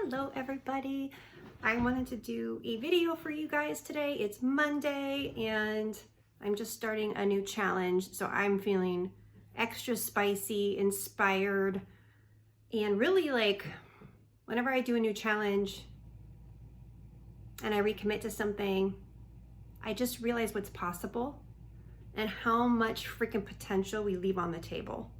Hello everybody. I wanted to do a video for you guys today. It's Monday and I'm just starting a new challenge, so I'm feeling extra spicy, inspired, and really like whenever I do a new challenge and I recommit to something, I just realize what's possible and how much freaking potential we leave on the table.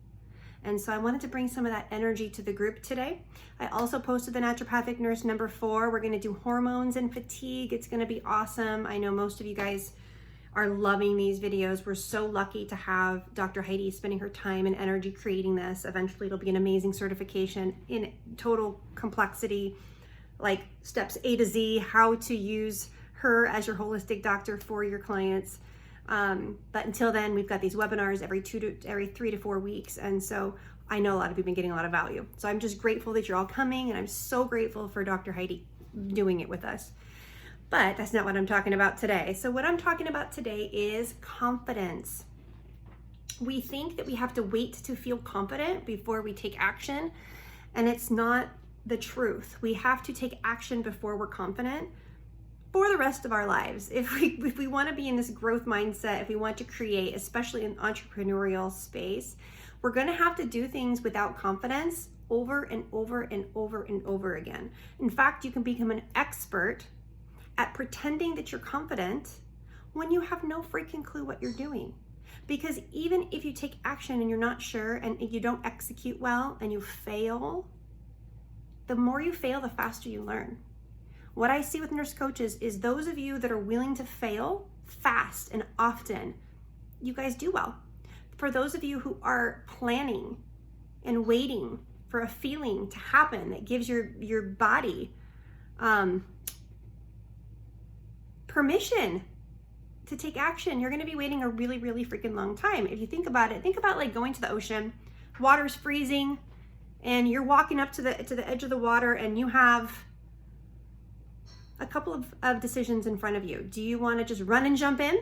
And so I wanted to bring some of that energy to the group today. I also posted the Naturopathic Nurse number 4. We're gonna do hormones and fatigue. It's gonna be awesome. I know most of you guys are loving these videos. We're so lucky to have Dr. Heidi spending her time and energy creating this. Eventually it'll be an amazing certification in total complexity, like steps A to Z, how to use her as your holistic doctor for your clients. But until then, we've got these webinars every 3 to 4 weeks. And so I know a lot of you have been getting a lot of value. So I'm just grateful that you're all coming, and I'm so grateful for Dr. Heidi doing it with us. But that's not what I'm talking about today. So what I'm talking about today is confidence. We think that we have to wait to feel confident before we take action, and it's not the truth. We have to take action before we're confident for the rest of our lives. If we want to be in this growth mindset, if we want to create, especially in entrepreneurial space, we're going to have to do things without confidence over and over and over and over again. In fact, you can become an expert at pretending that you're confident when you have no freaking clue what you're doing. Because even if you take action and you're not sure and you don't execute well and you fail, the more you fail, the faster you learn. What I see with nurse coaches is those of you that are willing to fail fast and often, you guys do well. For those of you who are planning and waiting for a feeling to happen that gives your body permission to take action, you're gonna be waiting a really, really freaking long time. If you think about it, think about like going to the ocean, water's freezing, and you're walking up to the edge of the water and you have a couple of decisions in front of you. Do you want to just run and jump in?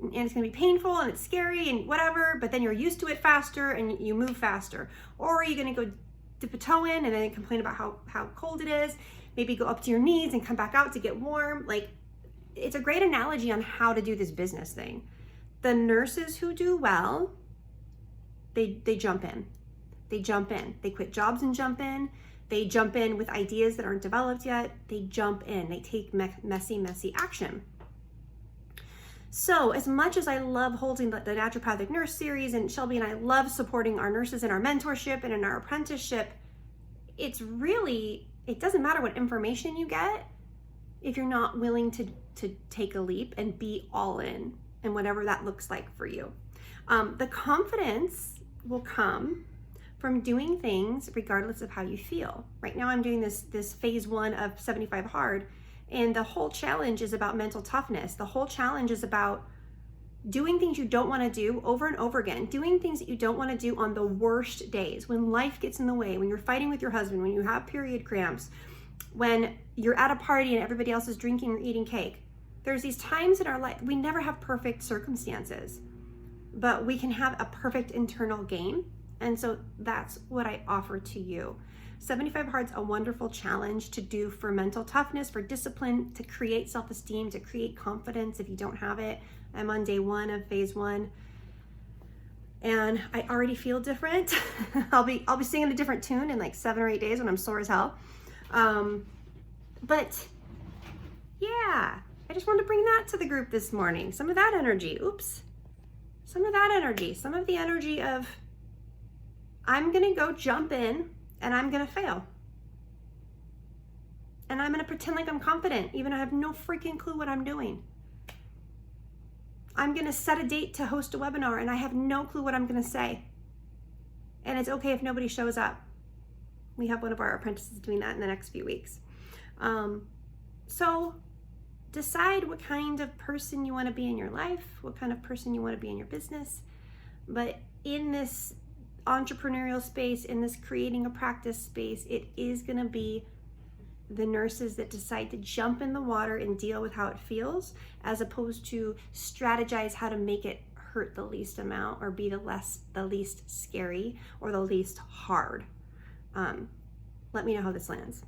And it's going to be painful and it's scary and whatever, but then you're used to it faster and you move faster. Or are you going to go dip a toe in and then complain about how cold it is? Maybe go up to your knees and come back out to get warm. Like, it's a great analogy on how to do this business thing. The nurses who do well, they jump in. They jump in. They quit jobs and jump in. They jump in with ideas that aren't developed yet. They jump in. They take messy action. So as much as I love holding the Naturopathic Nurse series, and Shelby and I love supporting our nurses in our mentorship and in our apprenticeship, it doesn't matter what information you get if you're not willing to take a leap and be all in, and whatever that looks like for you. The confidence will come from doing things regardless of how you feel. Right now I'm doing this phase 1 of 75 Hard, and the whole challenge is about mental toughness. The whole challenge is about doing things you don't want to do over and over again, doing things that you don't want to do on the worst days, when life gets in the way, when you're fighting with your husband, when you have period cramps, when you're at a party and everybody else is drinking or eating cake. There's these times in our life, we never have perfect circumstances, but we can have a perfect internal game. And so that's what I offer to you. 75 Hard's a wonderful challenge to do for mental toughness, for discipline, to create self-esteem, to create confidence if you don't have it. I'm on day 1 of phase 1. And I already feel different. I'll be singing a different tune in like 7 or 8 days when I'm sore as hell. But yeah, I just wanted to bring that to the group this morning. Some of that energy, some of the energy of, I'm gonna go jump in and I'm gonna fail. And I'm gonna pretend like I'm confident, even though I have no freaking clue what I'm doing. I'm gonna set a date to host a webinar and I have no clue what I'm gonna say. And it's okay if nobody shows up. We have one of our apprentices doing that in the next few weeks. So decide what kind of person you wanna be in your life, what kind of person you wanna be in your business. But in this entrepreneurial space, in this creating a practice space, it is going to be the nurses that decide to jump in the water and deal with how it feels, as opposed to strategize how to make it hurt the least amount or be the least scary or the least hard. Let me know how this lands.